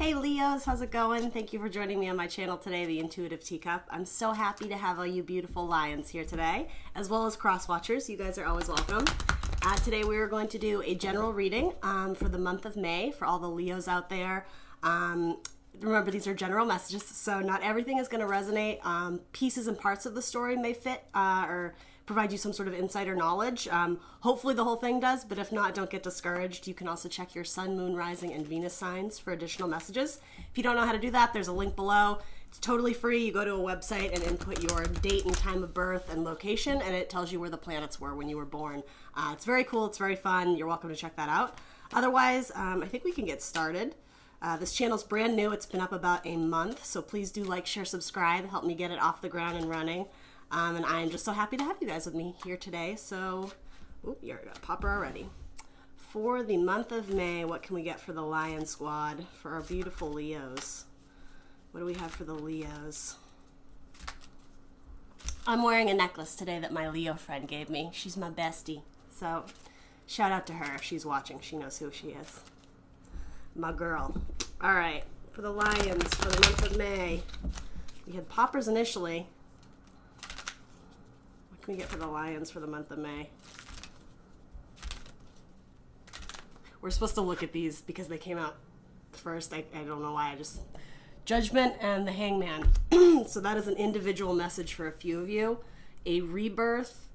Hey Leos, how's it going? Thank you for joining me on my channel today, The Intuitive Teacup. I'm so happy to have all you beautiful lions here today, as well as cross watchers. You guys are always welcome. Today we are going to do a general reading for the month of May for all the Leos out there. Remember, these are general messages, so not everything is going to resonate. Pieces and parts of the story may fit or provide you some sort of insight or knowledge. Hopefully the whole thing does, but if not, don't get discouraged. You can also check your sun, moon, rising, and Venus signs for additional messages. If you don't know how to do that, there's a link below. It's totally free. You go to a website and input your date and time of birth and location, and it tells you where the planets were when you were born. It's very cool. It's very fun. You're welcome to check that out. Otherwise, I think we can get started. This channel's brand new. It's been up about a month, so please do like, share, subscribe. Help me get it off the ground and running. And I am just so happy to have you guys with me here today. So, you got a popper already. For the month of May, what can we get for the Lion Squad, for our beautiful Leos? What do we have for the Leos? I'm wearing a necklace today that my Leo friend gave me. She's my bestie. So, shout out to her if she's watching. She knows who she is. My girl. All right, for the Lions for the month of May. We had poppers initially. What can we get for the Lions for the month of May? We're supposed to look at these because they came out first. I don't know why. Judgment and the Hangman. So that is an individual message for a few of you. A rebirth,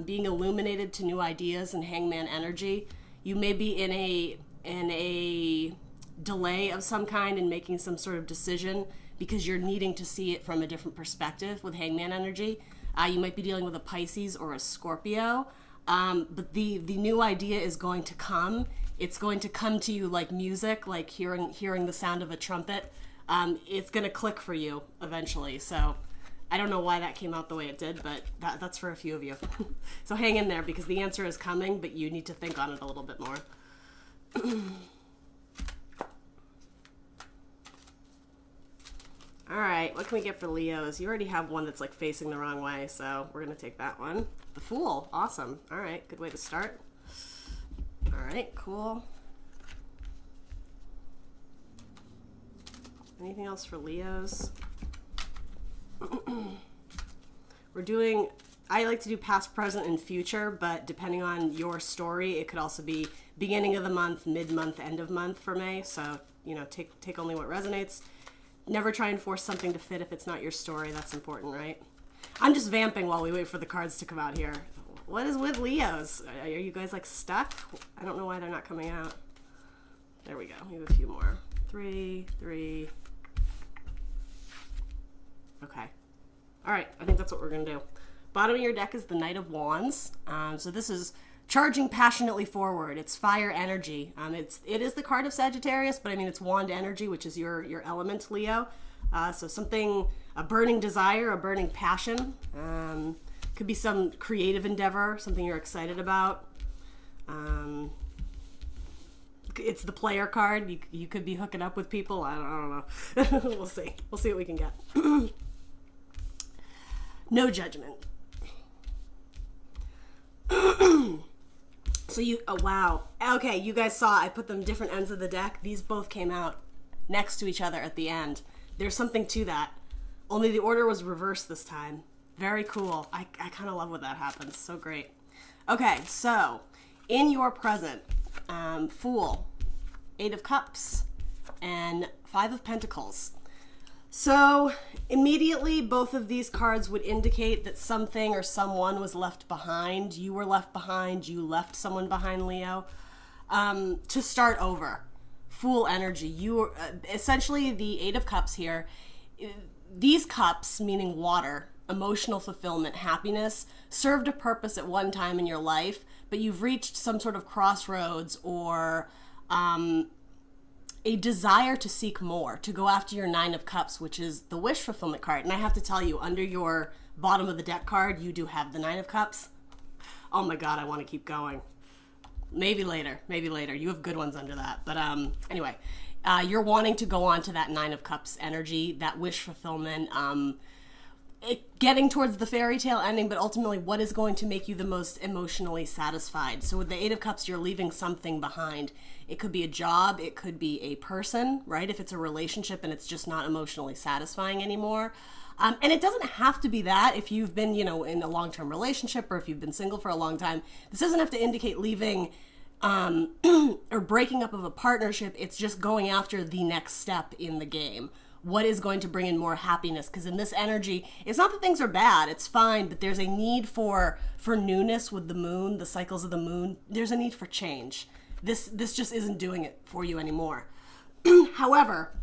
being illuminated to new ideas and Hangman energy. You may be in a delay of some kind in making some sort of decision because you're needing to see it from a different perspective with Hangman energy. You might be dealing with a Pisces or a Scorpio, but the new idea is going to come. It's going to come to you like music, like hearing the sound of a trumpet. It's going to click for you eventually. So I don't know why that came out the way it did, but that's for a few of you. So hang in there because the answer is coming, but you need to think on it a little bit more. All right, what can we get for Leos? You already have one that's like facing the wrong way, so we're gonna take that one. The Fool, awesome. All right, good way to start. All right, cool. Anything else for Leos? I like to do past, present, and future, but depending on your story, it could also be beginning of the month, mid-month, end of month for May. So, take only what resonates. Never try and force something to fit if it's not your story. That's important, right? I'm just vamping while we wait for the cards to come out here. What is with Leos? Are you guys like stuck? I don't know why they're not coming out. There we go. We have a few more. 3. Okay. All right. I think that's what we're going to do. Bottom of your deck is the Knight of Wands. So this is charging passionately forward. It's fire energy. It is the card of Sagittarius, but I mean it's wand energy, which is your element, Leo. So a burning desire, a burning passion. Could be some creative endeavor, something you're excited about. It's the player card. You could be hooking up with people. I don't know. We'll see. We'll see what we can get. No judgment. So wow. Okay, you guys saw I put them different ends of the deck. These both came out next to each other at the end. There's something to that. Only the order was reversed this time. Very cool. I kind of love when that happens. So great. Okay, so in your present, Fool, 8 of Cups, and 5 of Pentacles. So immediately both of these cards would indicate that something or someone was left behind. You were left behind. You left someone behind, Leo. To start over. Fool energy. You essentially the 8 of Cups here. These cups, meaning water, emotional fulfillment, happiness, served a purpose at one time in your life, but you've reached some sort of crossroads or a desire to seek more, to go after your 9 of Cups, which is the wish fulfillment card. And I have to tell you, under your bottom of the deck card, you do have the 9 of Cups. Oh my God, I want to keep going. Maybe later. You have good ones under that. But anyway, you're wanting to go on to that 9 of Cups energy, that wish fulfillment. getting towards the fairy tale ending, but ultimately what is going to make you the most emotionally satisfied. So with the Eight of Cups, you're leaving something behind. It could be a job, it could be a person, right? If it's a relationship and it's just not emotionally satisfying anymore. And it doesn't have to be that if you've been, in a long-term relationship or if you've been single for a long time. This doesn't have to indicate leaving or breaking up of a partnership. It's just going after the next step in the game. What is going to bring in more happiness? Because in this energy, it's not that things are bad, it's fine, but there's a need for newness with the moon, the cycles of the moon. There's a need for change. This just isn't doing it for you anymore. However,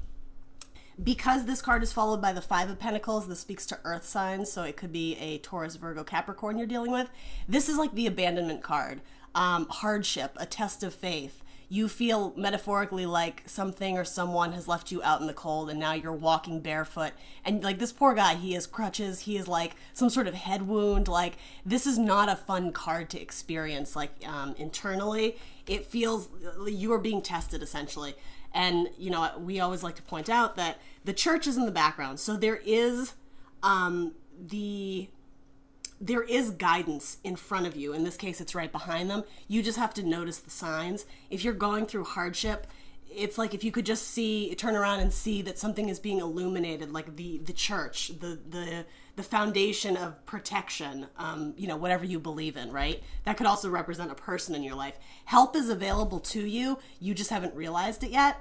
because this card is followed by the Five of Pentacles, this speaks to earth signs, so it could be a Taurus, Virgo, Capricorn you're dealing with. This is like the abandonment card, hardship, a test of faith. You feel metaphorically like something or someone has left you out in the cold and now you're walking barefoot. And like this poor guy, he has crutches, he has like some sort of head wound. Like this is not a fun card to experience internally. It feels you are being tested essentially. And, we always like to point out that the church is in the background. So there is there is guidance in front of you. In this case, it's right behind them. You just have to notice the signs. If you're going through hardship, it's like if you could just turn around and see that something is being illuminated, like the church, the foundation of protection, whatever you believe in, right? That could also represent a person in your life. Help is available to you. You just haven't realized it yet.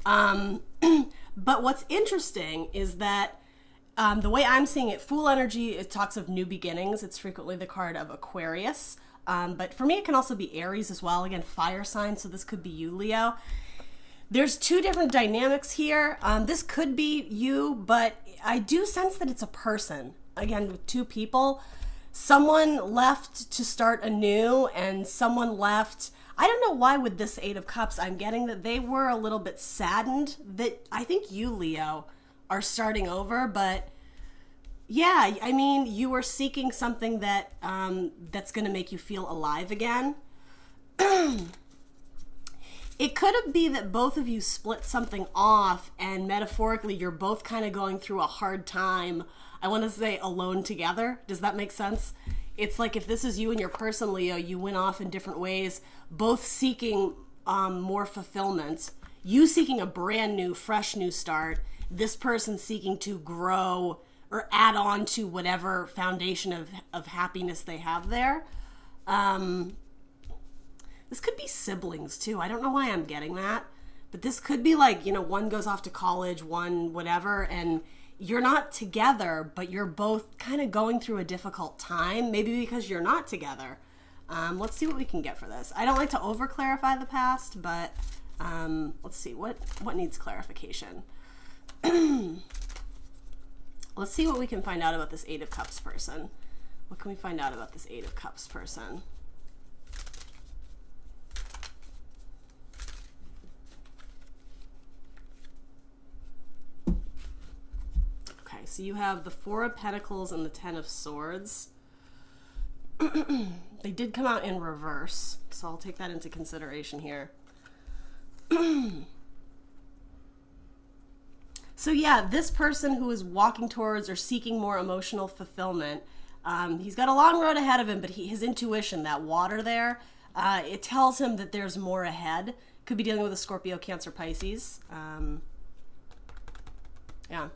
But what's interesting is that the way I'm seeing it, Fool energy, it talks of new beginnings. It's frequently the card of Aquarius. But for me, it can also be Aries as well. Again, fire sign, so this could be you, Leo. There's two different dynamics here. This could be you, but I do sense that it's a person. Again, with two people. Someone left to start anew, and someone left... I don't know why with this Eight of Cups, I'm getting that they were a little bit saddened that I think you, Leo, are starting over, but yeah, I mean, you are seeking something that that's going to make you feel alive again. It could be that both of you split something off and metaphorically you're both kind of going through a hard time. I want to say alone together. Does that make sense? It's like if this is you and your person, Leo, you went off in different ways, both seeking more fulfillment. You seeking a brand new, fresh new start. This person seeking to grow or add on to whatever foundation of happiness they have there. This could be siblings too. I don't know why I'm getting that. But this could be like, one goes off to college, one whatever, and you're not together, but you're both kind of going through a difficult time, maybe because you're not together. Let's see what we can get for this. I don't like to over-clarify the past, but let's see. What needs clarification? Let's see what we can find out about this Eight of Cups person. What can we find out about this Eight of Cups person? Okay, so you have the Four of Pentacles and the Ten of Swords. They did come out in reverse, so I'll take that into consideration here. So yeah, this person who is walking towards or seeking more emotional fulfillment, he's got a long road ahead of him, but his intuition, that water there, it tells him that there's more ahead. Could be dealing with a Scorpio, Cancer, Pisces. Yeah.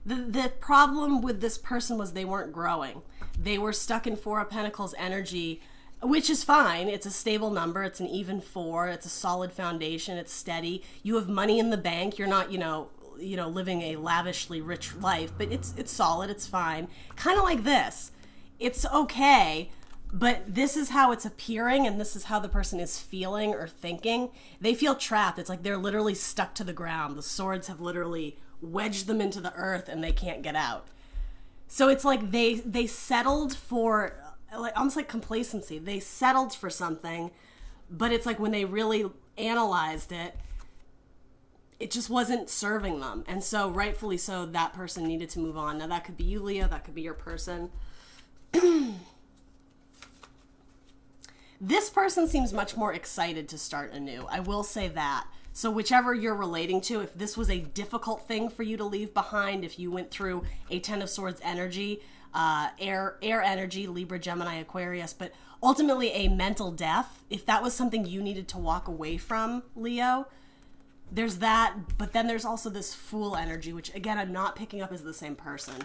The problem with this person was they weren't growing. They were stuck in Four of Pentacles energy, which is fine. It's a stable number. It's an even 4. It's a solid foundation. It's steady. You have money in the bank. You're not, living a lavishly rich life, but it's solid. It's fine. Kind of like this. It's okay, but this is how it's appearing, and this is how the person is feeling or thinking. They feel trapped. It's like they're literally stuck to the ground. The swords have literally wedged them into the earth, and they can't get out. So it's like they settled for, almost like complacency. They settled for something, but it's like when they really analyzed it, it just wasn't serving them. And so rightfully so, that person needed to move on. Now that could be you, Leo. That could be your person. This person seems much more excited to start anew. I will say that. So whichever you're relating to, if this was a difficult thing for you to leave behind, if you went through a Ten of Swords energy, air energy, Libra, Gemini, Aquarius, but ultimately a mental death, if that was something you needed to walk away from, Leo, there's that. But then there's also this Fool energy, which again, I'm not picking up as the same person.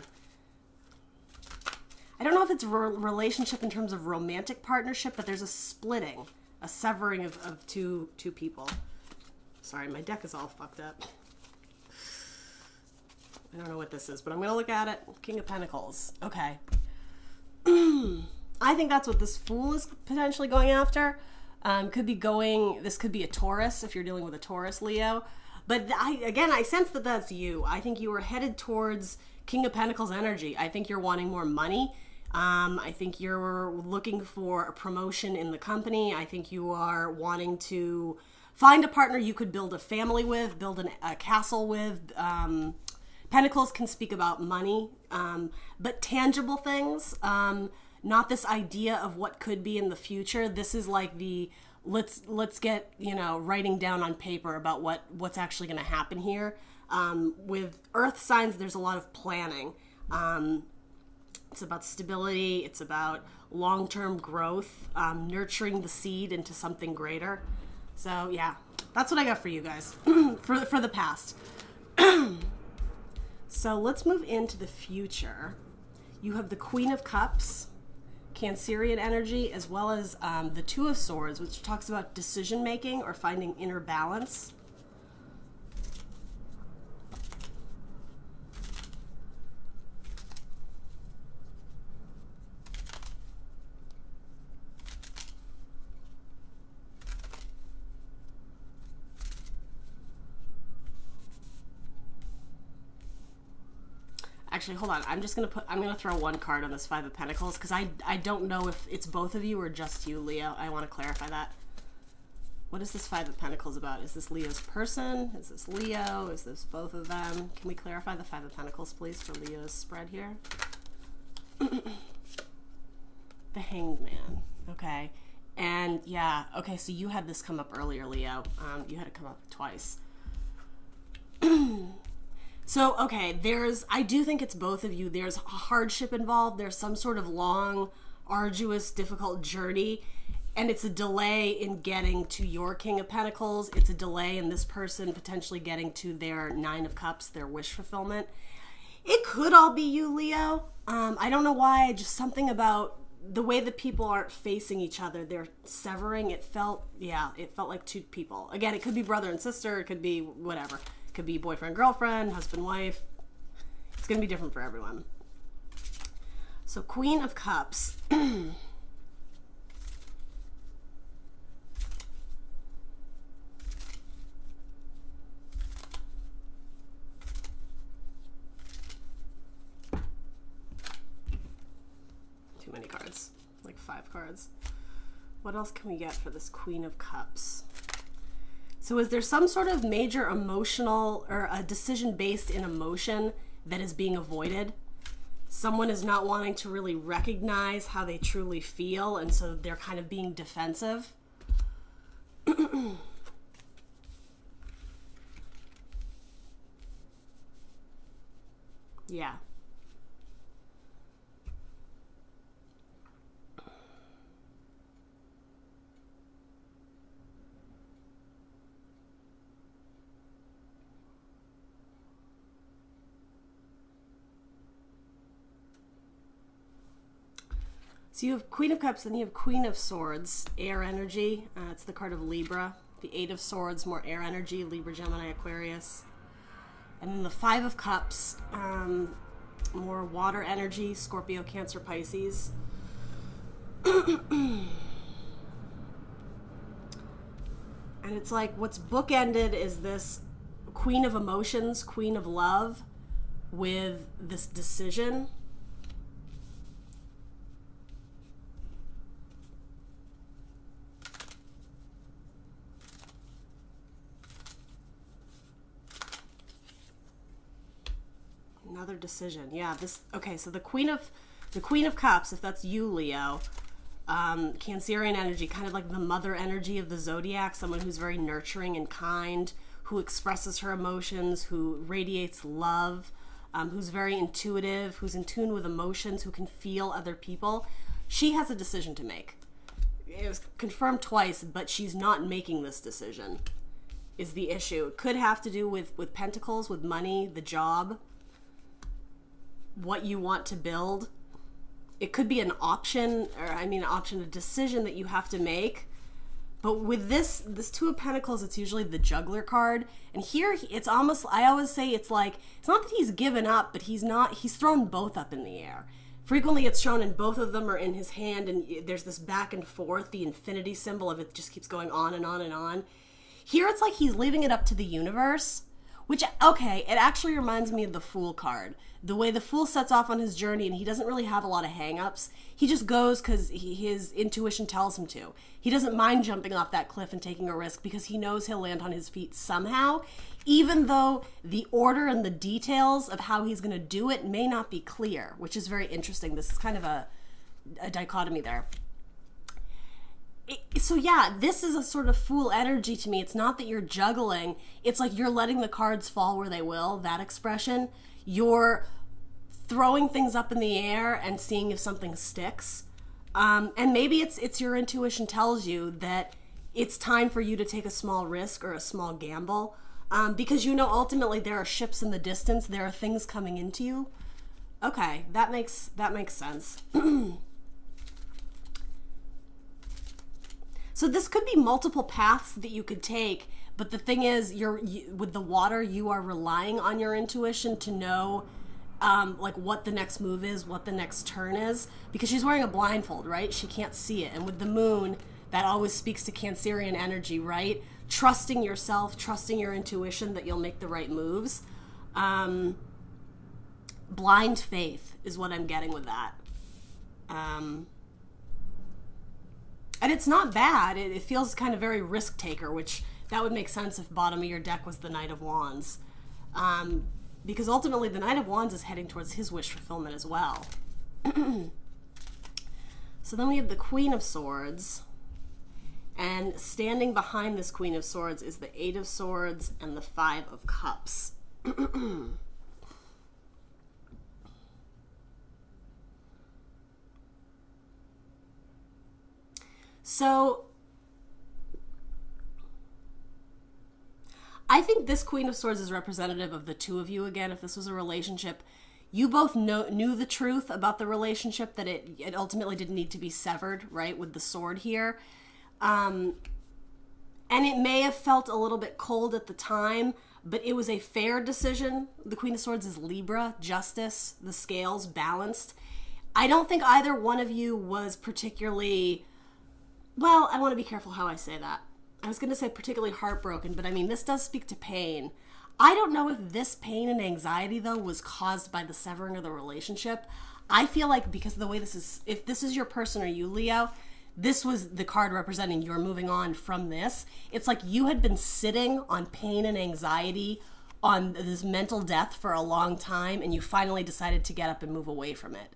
I don't know if it's a relationship in terms of romantic partnership, but there's a splitting, a severing of two people. Sorry, my deck is all fucked up. I don't know what this is, but I'm going to look at it. King of Pentacles. Okay. I think that's what this Fool is potentially going after. This could be a Taurus if you're dealing with a Taurus, Leo. But I sense that that's you. I think you are headed towards King of Pentacles energy. I think you're wanting more money. I think you're looking for a promotion in the company. I think you are wanting to find a partner you could build a family with, build a castle with. Pentacles can speak about money, but tangible things, not this idea of what could be in the future. This is like the let's get, writing down on paper about what's actually going to happen here. With earth signs, there's a lot of planning. It's about stability. It's about long-term growth, nurturing the seed into something greater. So yeah, that's what I got for you guys for the past. So let's move into the future. You have the Queen of Cups, Cancerian energy, as well as the Two of Swords, which talks about decision making or finding inner balance. Actually, hold on. I'm going to throw one card on this Five of Pentacles because I don't know if it's both of you or just you, Leo. I want to clarify that. What is this Five of Pentacles about? Is this Leo's person? Is this Leo? Is this both of them? Can we clarify the Five of Pentacles, please, for Leo's spread here? The Hanged Man. Okay. And yeah, okay, so you had this come up earlier, Leo. You had it come up twice. So, okay, I do think it's both of you. There's hardship involved. There's some sort of long, arduous, difficult journey. And it's a delay in getting to your King of Pentacles. It's a delay in this person potentially getting to their Nine of Cups, their wish fulfillment. It could all be you, Leo. I don't know why. Just something about the way the people aren't facing each other. They're severing. It felt like two people. Again, it could be brother and sister. It could be whatever. Could be boyfriend, girlfriend, husband, wife. It's going to be different for everyone. So Queen of Cups. Too many cards. Like 5 cards. What else can we get for this Queen of Cups? So is there some sort of major emotional or a decision based in emotion that is being avoided? Someone is not wanting to really recognize how they truly feel, and so they're kind of being defensive. Yeah. So you have Queen of Cups, then you have Queen of Swords, air energy. It's the card of Libra. The Eight of Swords, more air energy, Libra, Gemini, Aquarius. And then the Five of Cups, more water energy, Scorpio, Cancer, Pisces. And it's like what's bookended is this Queen of Emotions, Queen of Love, with this decision. Another decision. Yeah, so the Queen of Cups, if that's you, Leo, Cancerian energy, kind of like the mother energy of the zodiac, someone who's very nurturing and kind, who expresses her emotions, who radiates love, who's very intuitive, who's in tune with emotions, who can feel other people. She has a decision to make. It was confirmed twice, but she's not making this decision, is the issue. It could have to do with pentacles, with money, the job, what you want to build. It could be an option, a decision that you have to make. But with this Two of Pentacles, it's usually the Juggler card. And here, it's almost, I always say it's like, it's not that he's given up, but he's thrown both up in the air. Frequently it's shown and both of them are in his hand, and there's this back and forth, the infinity symbol of it just keeps going on and on and on. Here it's like he's leaving it up to the universe, which, okay, it actually reminds me of the Fool card. The way the Fool sets off on his journey, and he doesn't really have a lot of hang-ups. He just goes because his intuition tells him to. He doesn't mind jumping off that cliff and taking a risk because he knows he'll land on his feet somehow, even though the order and the details of how he's going to do it may not be clear, which is very interesting. This is kind of a dichotomy there. So yeah, this is a sort of Fool energy to me. It's not that you're juggling. It's like you're letting the cards fall where they will, that expression. You're throwing things up in the air and seeing if something sticks. And maybe it's your intuition tells you that it's time for you to take a small risk or a small gamble. Because you know ultimately there are ships in the distance. There are things coming into you. Okay, that makes sense. So this could be multiple paths that you could take, but the thing is, with the water, you are relying on your intuition to know, like what the next move is, what the next turn is, because she's wearing a blindfold, right? She can't see it, and with the moon, that always speaks to Cancerian energy, right? Trusting yourself, trusting your intuition that you'll make the right moves. Blind faith is what I'm getting with that. And it's not bad. It feels kind of very risk taker, which that would make sense if bottom of your deck was the Knight of Wands. Because ultimately the Knight of Wands is heading towards his wish fulfillment as well. So then we have the Queen of Swords. And standing behind this Queen of Swords is the Eight of Swords and the Five of Cups. So I think this Queen of Swords is representative of the two of you again. If this was a relationship, you both knew the truth about the relationship, that it ultimately didn't need to be severed, right, with the sword here. And it may have felt a little bit cold at the time, but it was a fair decision. The Queen of Swords is Libra, justice, the scales, balanced. I don't think either one of you was particularly... Well, I want to be careful how I say that. I was going to say particularly heartbroken, but I mean, this does speak to pain. I don't know if this pain and anxiety, though, was caused by the severing of the relationship. I feel like because of the way this is, if this is your person or you, Leo, this was the card representing you're moving on from this. It's like you had been sitting on pain and anxiety, on this mental death for a long time, and you finally decided to get up and move away from it.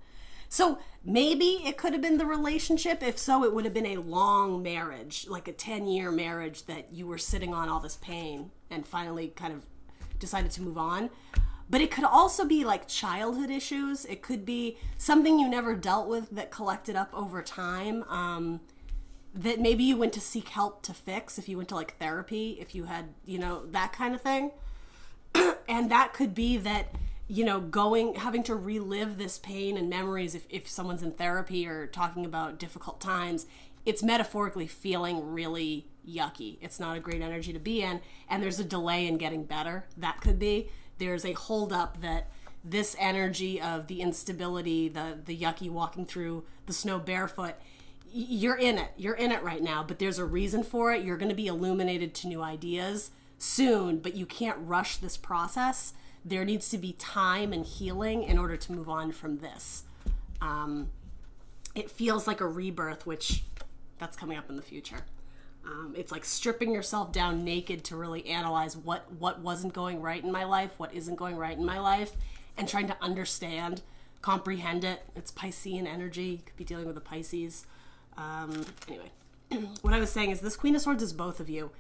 So maybe it could have been the relationship. If so, it would have been a long marriage, like a 10-year marriage that you were sitting on all this pain and finally kind of decided to move on. But it could also be like childhood issues. It could be something you never dealt with that collected up over time, that maybe you went to seek help to fix, if you went to like therapy, if you had, that kind of thing. And that could be that, having to relive this pain and memories, if someone's in therapy or talking about difficult times, it's metaphorically feeling really yucky. It's not a great energy to be in, and there's a delay in getting better. That could be. There's a holdup that this energy of the instability, the yucky walking through the snow barefoot, you're in it. You're in it right now, but there's a reason for it. You're going to be illuminated to new ideas soon, but you can't rush this process. There needs to be time and healing in order to move on from this. It feels like a rebirth, which that's coming up in the future. It's like stripping yourself down naked to really analyze what wasn't going right in my life, what isn't going right in my life, and trying to understand, comprehend it. It's Piscean energy. You could be dealing with a Pisces. Anyway, what I was saying is this Queen of Swords is both of you.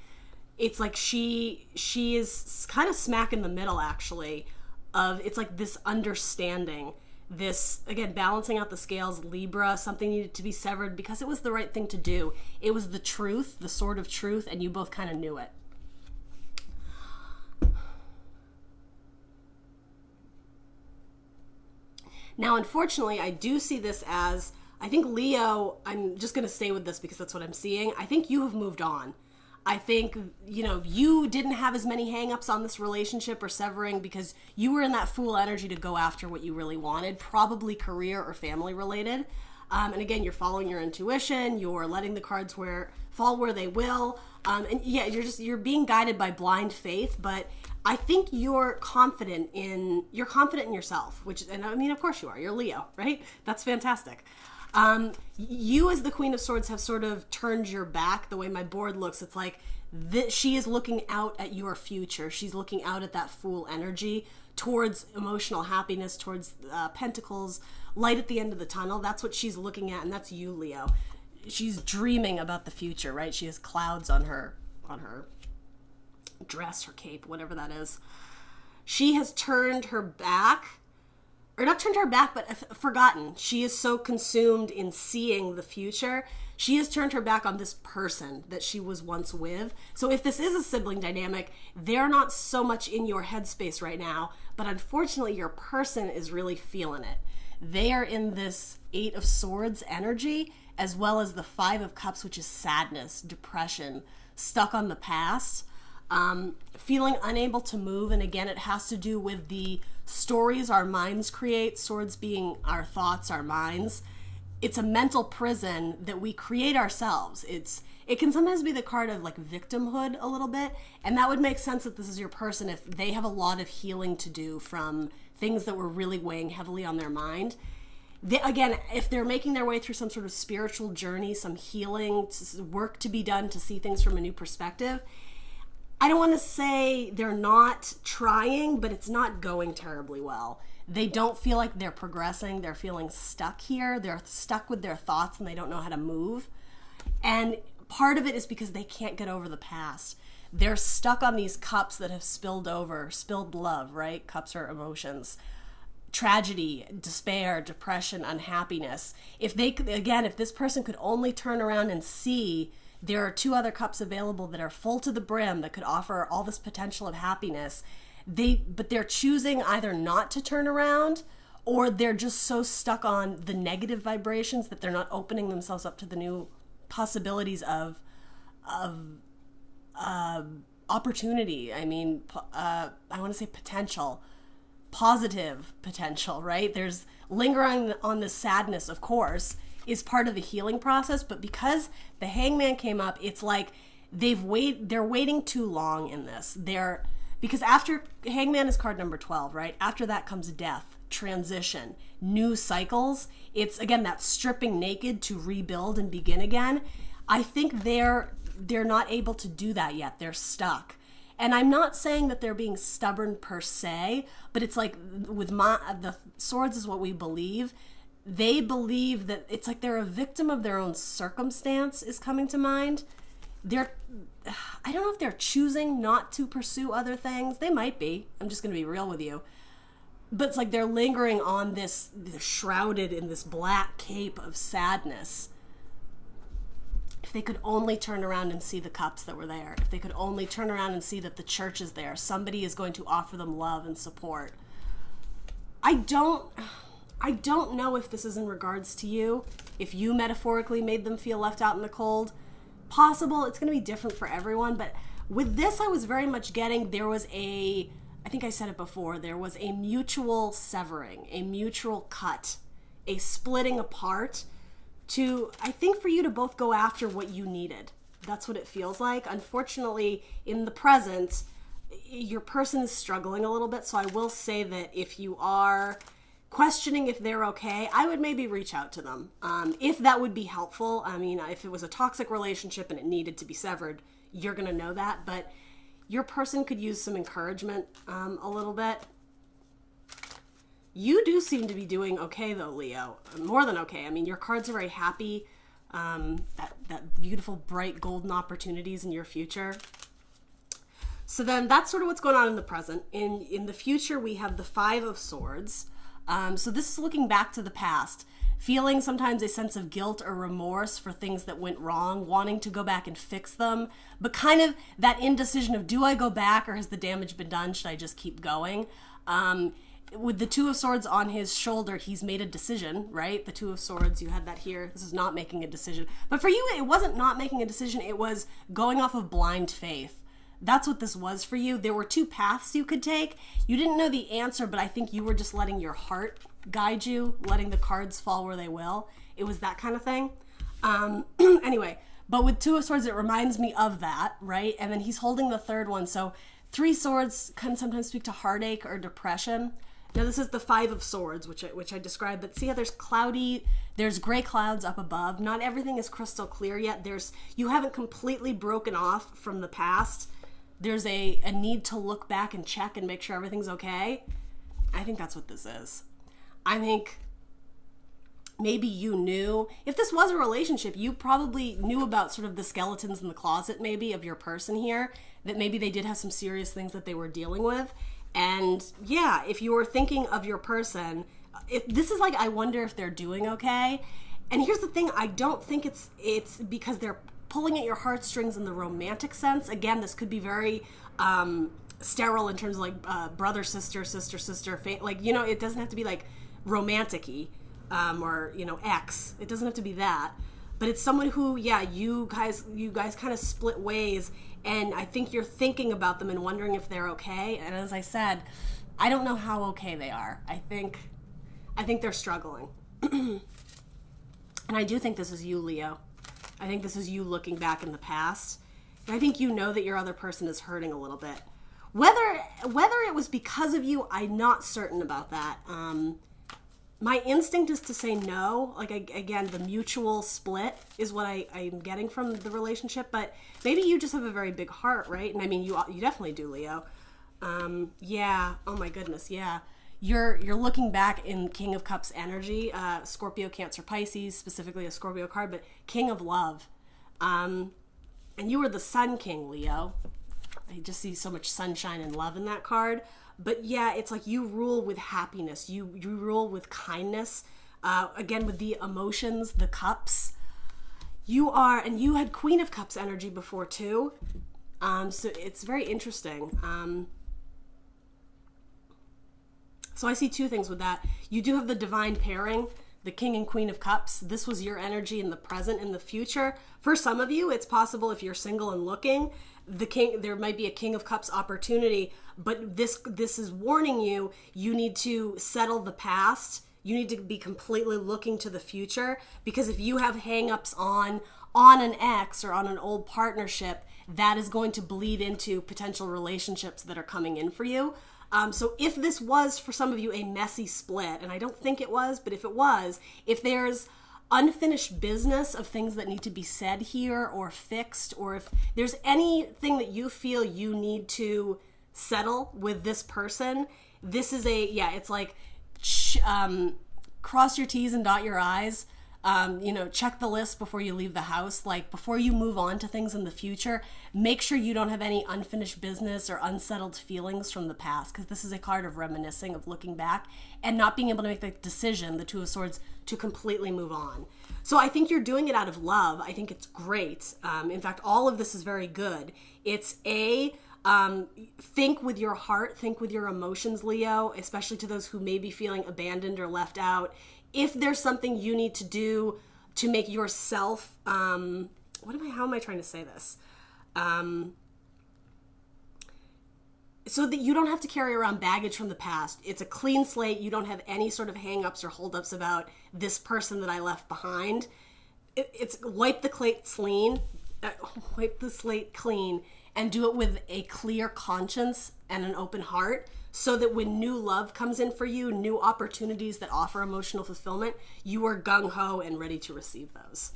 It's like she is kind of smack in the middle, actually, of it's like this understanding, this, again, balancing out the scales, Libra, something needed to be severed because it was the right thing to do. It was the truth, the sword of truth, and you both kind of knew it. Now, unfortunately, I do see this as, I think Leo, I'm just going to stay with this because that's what I'm seeing. I think you have moved on. I think, you didn't have as many hang-ups on this relationship or severing because you were in that fool energy to go after what you really wanted, probably career or family related. And again, you're following your intuition, you're letting the cards fall where they will. And yeah, you're being guided by blind faith, but I think you're confident in yourself, and I mean, of course you are. You're Leo, right? That's fantastic. You as the Queen of Swords have sort of turned your back. The way my board looks, it's like she is looking out at your future. She's looking out at that Fool energy towards emotional happiness, towards pentacles, light at the end of the tunnel. That's what she's looking at, and that's you, Leo. She's dreaming about the future, right? She has clouds on her dress, her cape, whatever that is. She has turned her back, or not turned her back, but forgotten. She is so consumed in seeing the future. She has turned her back on this person that she was once with. So if this is a sibling dynamic, they're not so much in your headspace right now, but unfortunately your person is really feeling it. They are in this 8 of Swords energy, as well as the 5 of Cups, which is sadness, depression, stuck on the past. Feeling unable to move, and again, it has to do with the stories our minds create, swords being our thoughts, our minds. It's a mental prison that we create ourselves. It can sometimes be the card of like victimhood a little bit, and that would make sense that this is your person if they have a lot of healing to do from things that were really weighing heavily on their mind. Again, if they're making their way through some sort of spiritual journey, some healing, work to be done to see things from a new perspective, I don't want to say they're not trying, but it's not going terribly well. They don't feel like they're progressing. They're feeling stuck here. They're stuck with their thoughts and they don't know how to move. And part of it is because they can't get over the past. They're stuck on these cups that have spilled love, right? Cups are emotions. Tragedy, despair, depression, unhappiness. If this person could only turn around and see there are 2 other cups available that are full to the brim that could offer all this potential of happiness. But they're choosing either not to turn around, or they're just so stuck on the negative vibrations that they're not opening themselves up to the new possibilities of opportunity. I mean, I want to say potential, positive potential, right? There's lingering on the sadness, of course, is part of the healing process, but because the Hangman came up, it's like they're waiting too long in this. Because after Hangman is card number 12, right? After that comes death, transition, new cycles. It's again that stripping naked to rebuild and begin again. I think they're not able to do that yet. They're stuck. And I'm not saying that they're being stubborn per se, but it's like with the swords is what we believe. They believe that it's like they're a victim of their own circumstance is coming to mind. I don't know if they're choosing not to pursue other things. They might be. I'm just going to be real with you. But it's like they're lingering on they're shrouded in this black cape of sadness. If they could only turn around and see the cups that were there, if they could only turn around and see that the church is there, somebody is going to offer them love and support. I don't know if this is in regards to you, if you metaphorically made them feel left out in the cold. Possible, it's going to be different for everyone, but with this I was very much getting I think I said it before, there was a mutual severing, a mutual cut, a splitting apart I think for you to both go after what you needed. That's what it feels like. Unfortunately, in the present, your person is struggling a little bit, so I will say that if you are questioning if they're okay, I would maybe reach out to them. If that would be helpful. I mean, if it was a toxic relationship and it needed to be severed, you're going to know that. But your person could use some encouragement a little bit. You do seem to be doing okay, though, Leo. More than okay. I mean, your cards are very happy, that beautiful, bright, golden opportunities in your future. So then that's sort of what's going on in the present. In the future, we have the Five of Swords. So this is looking back to the past, feeling sometimes a sense of guilt or remorse for things that went wrong, wanting to go back and fix them, but kind of that indecision of, do I go back or has the damage been done? Should I just keep going? With the Two of Swords on his shoulder, he's made a decision, right? The Two of Swords, you had that here. This is not making a decision. But for you, it wasn't not making a decision. It was going off of blind faith. That's what this was for you. There were two paths you could take. You didn't know the answer, but I think you were just letting your heart guide you, letting the cards fall where they will. It was that kind of thing. Anyway, but with Two of Swords, it reminds me of that, right? And then he's holding the third one. So Three Swords can sometimes speak to heartache or depression. Now this is the Five of Swords, which I described, but see how there's gray clouds up above. Not everything is crystal clear yet. You haven't completely broken off from the past. There's a need to look back and check and make sure everything's okay. I think that's what this is. I think maybe you knew, if this was a relationship, you probably knew about sort of the skeletons in the closet maybe of your person here, that maybe they did have some serious things that they were dealing with. And yeah, if you were thinking of your person, this is like, I wonder if they're doing okay. And here's the thing, I don't think it's because they're pulling at your heartstrings in the romantic sense. Again, this could be very sterile in terms of like brother, sister, like, you know, it doesn't have to be like romantic-y or, you know, ex. It doesn't have to be that. But it's someone who, yeah, you guys kind of split ways, and I think you're thinking about them and wondering if they're okay. And as I said, I don't know how okay they are. I think they're struggling. And I do think this is you, Leo. I think this is you looking back in the past. And I think you know that your other person is hurting a little bit. Whether it was because of you, I'm not certain about that. My instinct is to say no. Like, again, the mutual split is what I'm getting from the relationship. But maybe you just have a very big heart, right? And I mean, you definitely do, Leo. Yeah. Oh my goodness. Yeah. You're looking back in King of Cups energy, Scorpio, Cancer, Pisces, specifically a Scorpio card, but King of Love. And you were the Sun King, Leo. I just see so much sunshine and love in that card. But yeah, it's like you rule with happiness. You rule with kindness. Again, with the emotions, the cups. And you had Queen of Cups energy before too. So it's very interesting. So I see two things with that. You do have the divine pairing, the King and Queen of Cups. This was your energy in the present. In the future, for some of you, it's possible if you're single and looking, there might be a King of Cups opportunity, but this is warning you, you need to settle the past. You need to be completely looking to the future, because if you have hangups on an ex or on an old partnership, that is going to bleed into potential relationships that are coming in for you. So if this was, for some of you, a messy split, and I don't think it was, but if it was, if there's unfinished business of things that need to be said here or fixed, or if there's anything that you feel you need to settle with this person, this is it's like cross your T's and dot your I's. Check the list before you leave the house. Like, before you move on to things in the future, make sure you don't have any unfinished business or unsettled feelings from the past, because this is a card of reminiscing, of looking back and not being able to make the decision, the Two of Swords, to completely move on. So I think you're doing it out of love. I think it's great. In fact, all of this is very good. It's think with your heart, think with your emotions, Leo, especially to those who may be feeling abandoned or left out. If there's something you need to do to make yourself, how am I trying to say this? So that you don't have to carry around baggage from the past. It's a clean slate. You don't have any sort of hang-ups or hold-ups about this person that I left behind. It's wipe the slate clean and do it with a clear conscience and an open heart, so that when new love comes in for you, new opportunities that offer emotional fulfillment, you are gung-ho and ready to receive those.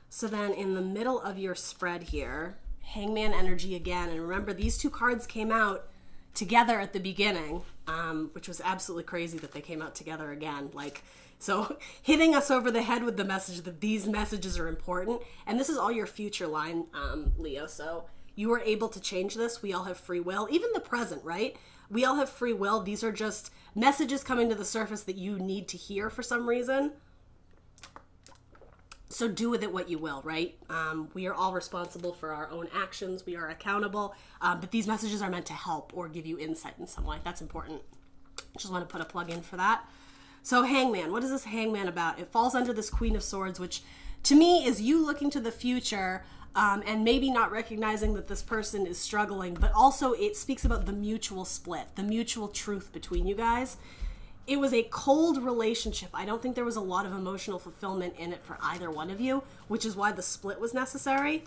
So then in the middle of your spread here, Hangman energy again. And remember, these two cards came out together at the beginning, which was absolutely crazy that they came out together again. Like, so hitting us over the head with the message that these messages are important. And this is all your future line, Leo. So you were able to change this. We all have free will, even the present, right? We all have free will. These are just messages coming to the surface that you need to hear for some reason. So do with it what you will, right? We are all responsible for our own actions. We are accountable. But these messages are meant to help or give you insight in some way. That's important. Just want to put a plug in for that. So Hangman, what is this Hangman about? It falls under this Queen of Swords, which to me is you looking to the future and maybe not recognizing that this person is struggling, but also it speaks about the mutual split, the mutual truth between you guys. It was a cold relationship. I don't think there was a lot of emotional fulfillment in it for either one of you, which is why the split was necessary.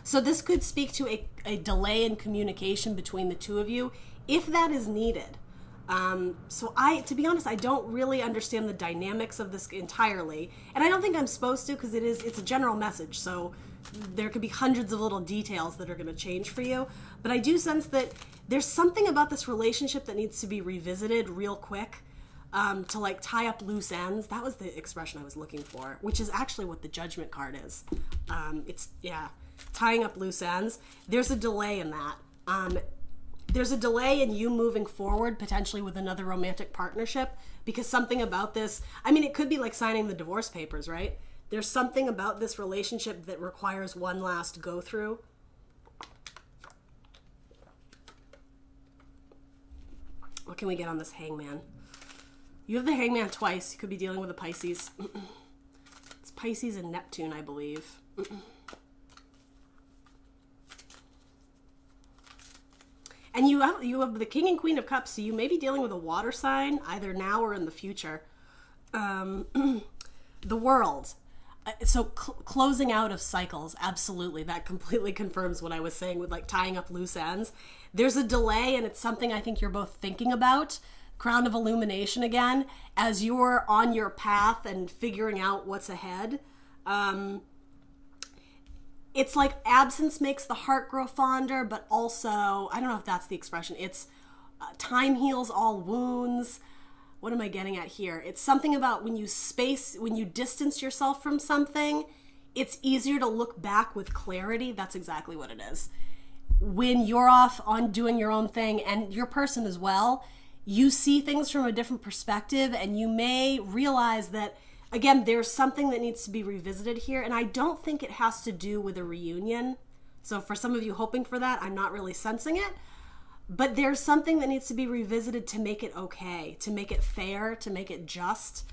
So this could speak to a delay in communication between the two of you, if that is needed. So to be honest, I don't really understand the dynamics of this entirely, and I don't think I'm supposed to, because it's a general message, so there could be hundreds of little details that are going to change for you, but I do sense that there's something about this relationship that needs to be revisited real quick, to like tie up loose ends. That was the expression I was looking for, which is actually what the Judgment card is. Tying up loose ends. There's a delay in that. There's a delay in you moving forward, potentially with another romantic partnership, because something about this, I mean, it could be like signing the divorce papers, right? There's something about this relationship that requires one last go through. What can we get on this Hangman? You have the Hangman twice. You could be dealing with a Pisces. It's Pisces and Neptune, I believe. And you have the King and Queen of Cups, so you may be dealing with a water sign, either now or in the future. The World. So closing out of cycles, absolutely. That completely confirms what I was saying with like tying up loose ends. There's a delay, and it's something I think you're both thinking about. Crown of Illumination again, as you're on your path and figuring out what's ahead. It's like absence makes the heart grow fonder, but also, I don't know if that's the expression. It's time heals all wounds. What am I getting at here? It's something about when you distance yourself from something, it's easier to look back with clarity. That's exactly what it is. When you're off on doing your own thing, and your person as well, you see things from a different perspective, and you may realize that, again, there's something that needs to be revisited here, and I don't think it has to do with a reunion. So for some of you hoping for that, I'm not really sensing it. But there's something that needs to be revisited to make it okay, to make it fair, to make it just.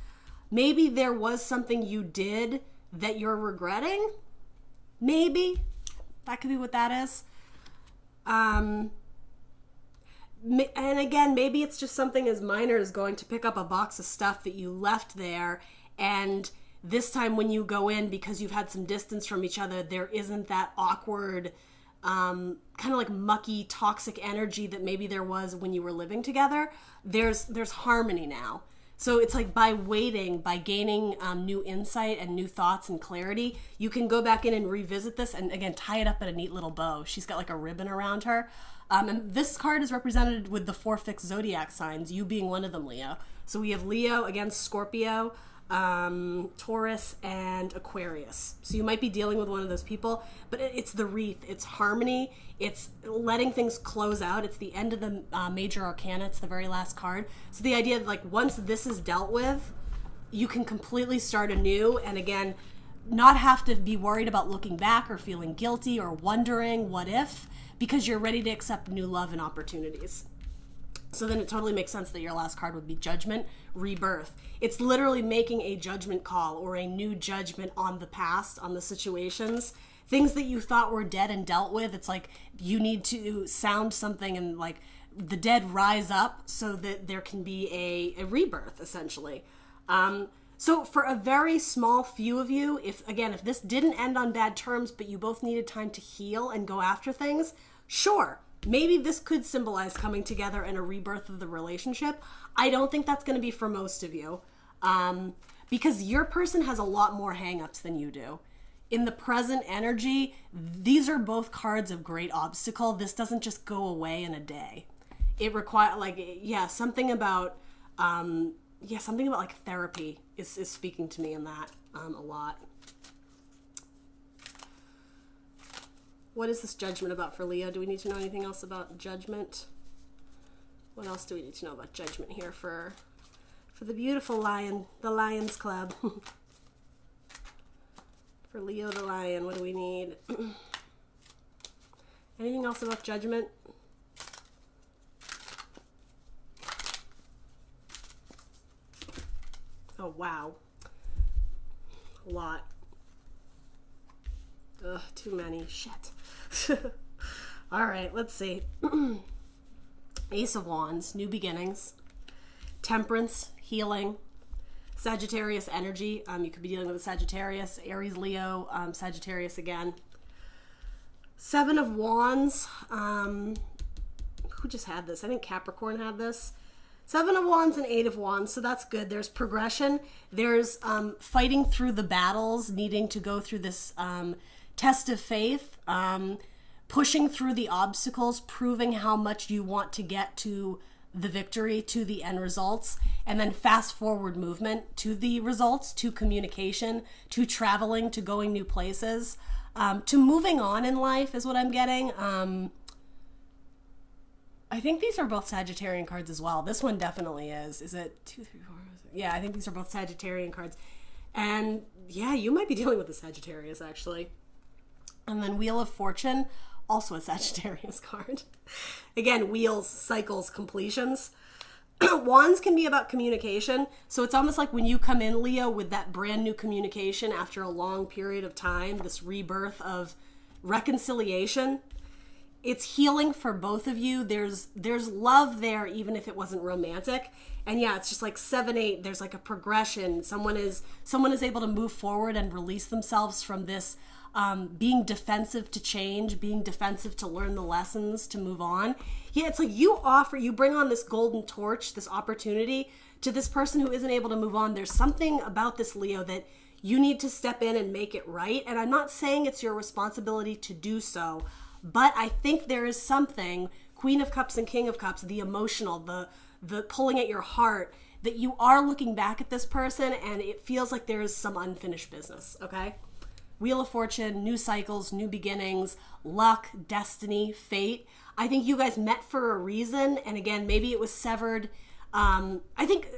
Maybe there was something you did that you're regretting. Maybe. That could be what that is. And again, maybe it's just something as minor as going to pick up a box of stuff that you left there, and this time when you go in, because you've had some distance from each other, there isn't that awkward, kind of like mucky, toxic energy that maybe there was when you were living together. There's harmony now. So it's like by waiting, by gaining new insight and new thoughts and clarity, you can go back in and revisit this and, again, tie it up in a neat little bow. She's got like a ribbon around her. And this card is represented with the 4 fixed zodiac signs, you being one of them, Leo. So we have Leo against Scorpio, Taurus, and Aquarius. So you might be dealing with one of those people, but it's the wreath, it's harmony, it's letting things close out. It's the end of the major arcana. It's the very last card. So the idea that, like, once this is dealt with, you can completely start anew, and again, not have to be worried about looking back or feeling guilty or wondering what if, because you're ready to accept new love and opportunities. So then it totally makes sense that your last card would be Judgment, Rebirth. It's literally making a judgment call or a new judgment on the past, on the situations. Things that you thought were dead and dealt with, it's like you need to sound something and, like, the dead rise up so that there can be a rebirth, essentially. So for a very small few of you, if this didn't end on bad terms, but you both needed time to heal and go after things, sure. Maybe this could symbolize coming together and a rebirth of the relationship. I don't think that's going to be for most of you, because your person has a lot more hangups than you do. in the present energy, these are both cards of great obstacle. This doesn't just go away in a day. It requires, like, yeah, something about like therapy is speaking to me in that a lot. What is this judgment about for Leo? Do we need to know anything else about judgment? What else do we need to know about judgment here for the beautiful lion, the Lions Club? For Leo the Lion, what do we need? Anything else about judgment? Oh, wow. A lot. Ugh, too many. Shit. All right, let's see. Ace of Wands, new beginnings. Temperance, healing. Sagittarius energy. You could be dealing with a Sagittarius, Aries, Leo, Sagittarius again. Seven of Wands. Who just had this? I think Capricorn had this. Seven of Wands and Eight of Wands, so that's good. There's progression. There's fighting through the battles, needing to go through this test of faith, pushing through the obstacles, proving how much you want to get to the victory, to the end results, and then fast forward movement to the results, to communication, to traveling, to going new places, to moving on in life is what I'm getting. I think these are both Sagittarian cards as well. This one definitely is. Is it 2, 3, 4? Yeah, I think these are both Sagittarian cards. And yeah, you might be dealing with a Sagittarius actually. And then Wheel of Fortune, also a Sagittarius card. Again, wheels, cycles, completions. Wands can be about communication. So it's almost like when you come in, Leo, with that brand new communication after a long period of time, this rebirth of reconciliation. It's healing for both of you. There's love there, even if it wasn't romantic. And yeah, it's just like 7, 8. There's like a progression. Someone is able to move forward and release themselves from this being defensive to change, being defensive to learn the lessons, to move on. Yeah, it's like you bring on this golden torch, this opportunity to this person who isn't able to move on. There's something about this, Leo, that you need to step in and make it right. And I'm not saying it's your responsibility to do so, but I think there is something, Queen of Cups and King of Cups, the emotional, the pulling at your heart, that you are looking back at this person and it feels like there is some unfinished business, okay? Wheel of Fortune, new cycles, new beginnings, luck, destiny, fate. I think you guys met for a reason, and again, maybe it was severed. I think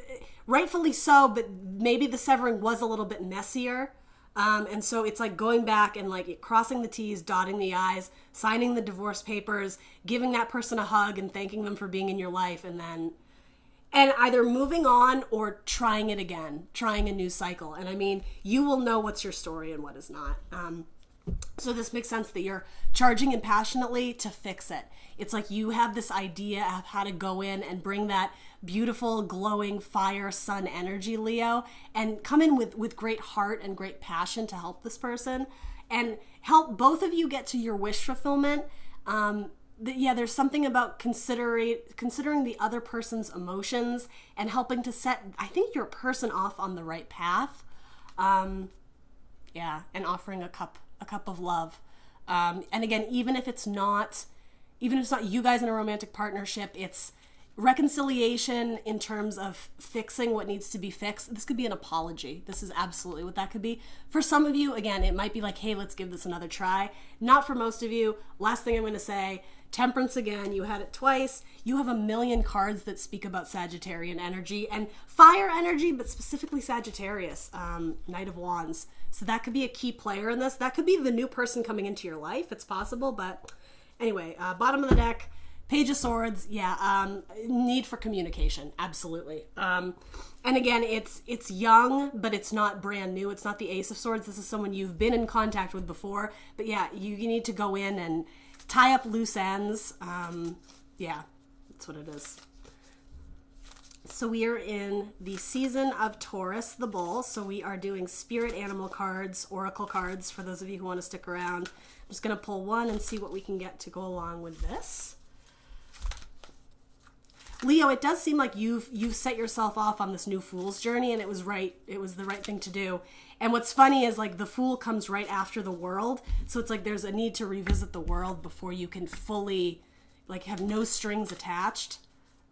rightfully so, but maybe the severing was a little bit messier. And so it's like going back and like crossing the T's, dotting the I's, signing the divorce papers, giving that person a hug and thanking them for being in your life, and either moving on or trying it again, trying a new cycle. And I mean, you will know what's your story and what is not. So this makes sense that you're charging in passionately to fix it. It's like you have this idea of how to go in and bring that beautiful, glowing fire, sun energy, Leo, and come in with great heart and great passion to help this person and help both of you get to your wish fulfillment. There's something about considering the other person's emotions and helping to set, I think, your person off on the right path. And offering a cup of love. And again, even if it's not you guys in a romantic partnership, it's reconciliation in terms of fixing what needs to be fixed. This could be an apology. This is absolutely what that could be. For some of you, again, it might be like, hey, let's give this another try. Not for most of you. Last thing I'm going to say, Temperance again, you had it twice. You have a million cards that speak about Sagittarian energy and fire energy, but specifically Sagittarius, Knight of Wands. So that could be a key player in this. That could be the new person coming into your life. It's possible, but anyway, bottom of the deck, Page of Swords, need for communication, absolutely. And again, it's young, but it's not brand new. It's not the Ace of Swords. This is someone you've been in contact with before. But yeah, you need to go in and tie up loose ends. That's what it is. So we are in the season of Taurus, the bull. So we are doing spirit animal cards, oracle cards, for those of you who want to stick around. I'm just going to pull one and see what we can get to go along with this. Leo, it does seem like you've set yourself off on this new fool's journey, and it was right. It was the right thing to do. And what's funny is like the Fool comes right after the World, so it's like there's a need to revisit the World before you can fully like have no strings attached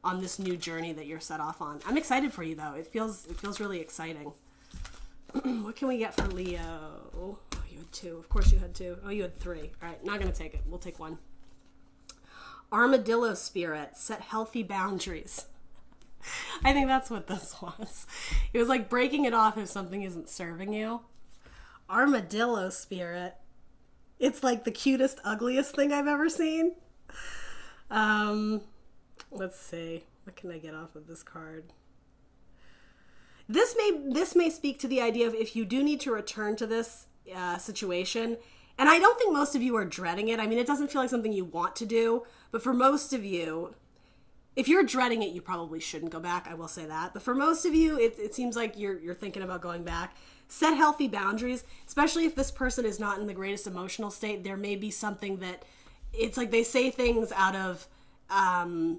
on this new journey that you're set off on. I'm excited for you though. It feels really exciting. What can we get for Leo? Oh, you had 2. Of course you had 2. Oh, you had 3. All right, not gonna take it. We'll take 1. Armadillo spirit, set healthy boundaries. I think that's what this was. It was like breaking it off if something isn't serving you. Armadillo spirit. It's like the cutest, ugliest thing I've ever seen. Let's see. What can I get off of this card? This may speak to the idea of if you do need to return to this situation, and I don't think most of you are dreading it. I mean, it doesn't feel like something you want to do, but for most of you, if you're dreading it, you probably shouldn't go back. I will say that. But for most of you, it seems like you're thinking about going back. Set healthy boundaries, especially if this person is not in the greatest emotional state. There may be something that it's like they say things out of not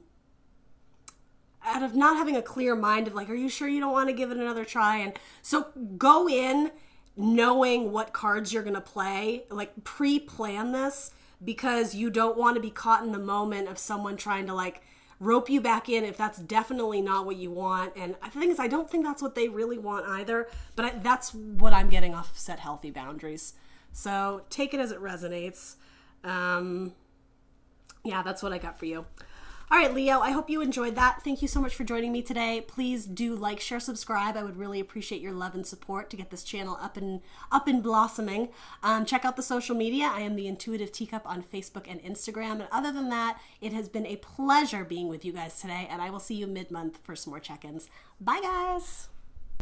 having a clear mind of like, are you sure you don't want to give it another try? And so go in knowing what cards you're going to play, like pre-plan this, because you don't want to be caught in the moment of someone trying to like rope you back in if that's definitely not what you want. And the thing is, I don't think that's what they really want either, but that's what I'm getting off of set healthy boundaries. So take it as it resonates. Yeah, that's what I got for you. All right, Leo, I hope you enjoyed that. Thank you so much for joining me today. Please do like, share, subscribe. I would really appreciate your love and support to get this channel up and blossoming. Check out the social media. I am the Intuitive Teacup on Facebook and Instagram. And other than that, it has been a pleasure being with you guys today, and I will see you mid-month for some more check-ins. Bye, guys.